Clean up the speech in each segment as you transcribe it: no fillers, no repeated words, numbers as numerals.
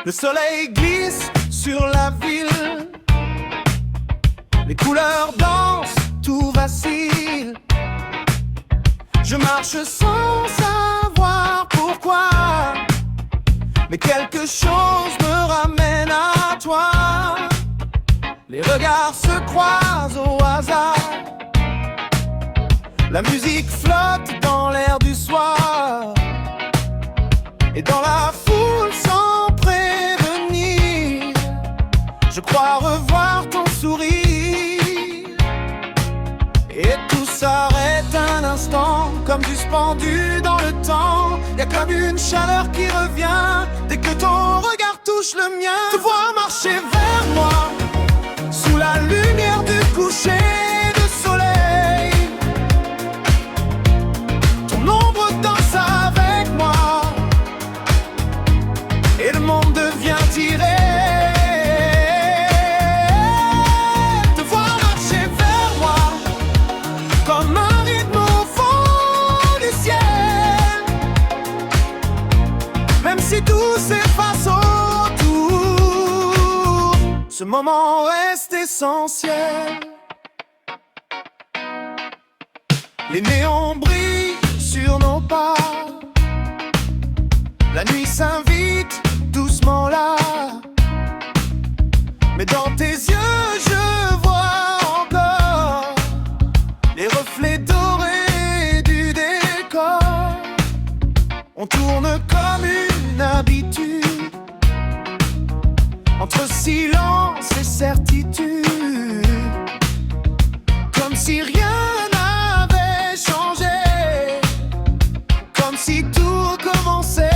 Le soleil glisse sur la ville, les couleurs dansent, tout vacille. Je marche sans savoir pourquoi, mais quelque chose me ramène à toi. Les regards se croisent au hasard, la musique flotte dans l'air du soir, et dans la foule sans prévenir, je crois revoir ton sourire. Et tout s'arrête un instant, comme suspendu dans le temps. Y'a comme une chaleur qui revient dès que ton regard touche le mien. Te vois marcher vers moi, sous la lumière du coucher de soleil. Ton ombre danse avec moi, et le monde devient tiré. Te voir marcher vers moi, comme un rythme au fond du ciel. Même si tout s'efface autour, ce moment reste essentiel. Les néons brillent sur nos pas, la nuit s'invite doucement là. Mais dans tes yeux je vois encore les reflets dorés du décor. On tourne comme une habitude, entre silence et certitude, comme si rien n'avait changé, comme si tout recommençait.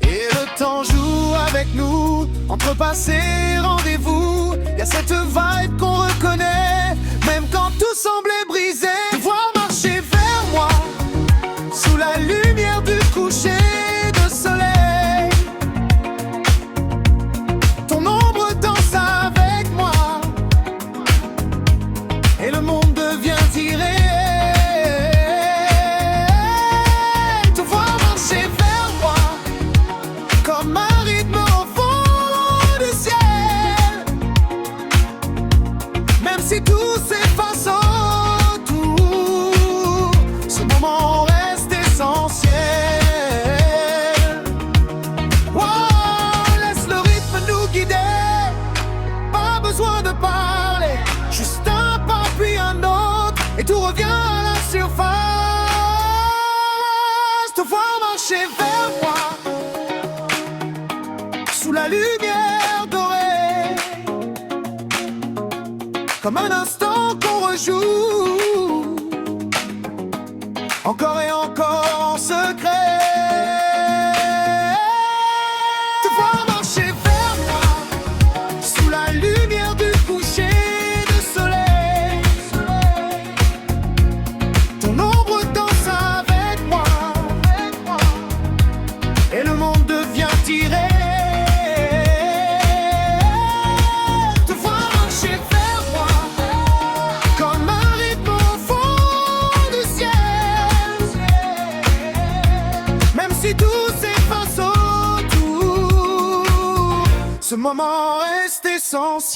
Et le temps joue avec nous, entre passé et rendez-vous. Y'a cette vibe qu'on reconnaît, même quand tout semblait brisé. Te voir marcher vers moi, sous la lumière du coucher de soleil. Ton ombre danse avec moi, et le monde devient tiré. Te voir marcher vers moi, comme un rythme au fond du ciel. Même si tout s'efface autour, ce moment reste essentiel. Oh, laisse le rythme nous guider, pas besoin de parler, juste un pas puis un autre, et tout revient à la surface. Te voir marcher vers moi, sous la lumière dorée, comme un instant qu'on rejoue, encore et encore en secret. Te voir marcher vers moi, sous la lumière du coucher de soleil. Ton ombre danse avec moi, et le monde devient tiré. Te voir marcher vers moi, comme un rythme au fond du ciel. Même si tout s'efface autour, ce moment reste essentiel.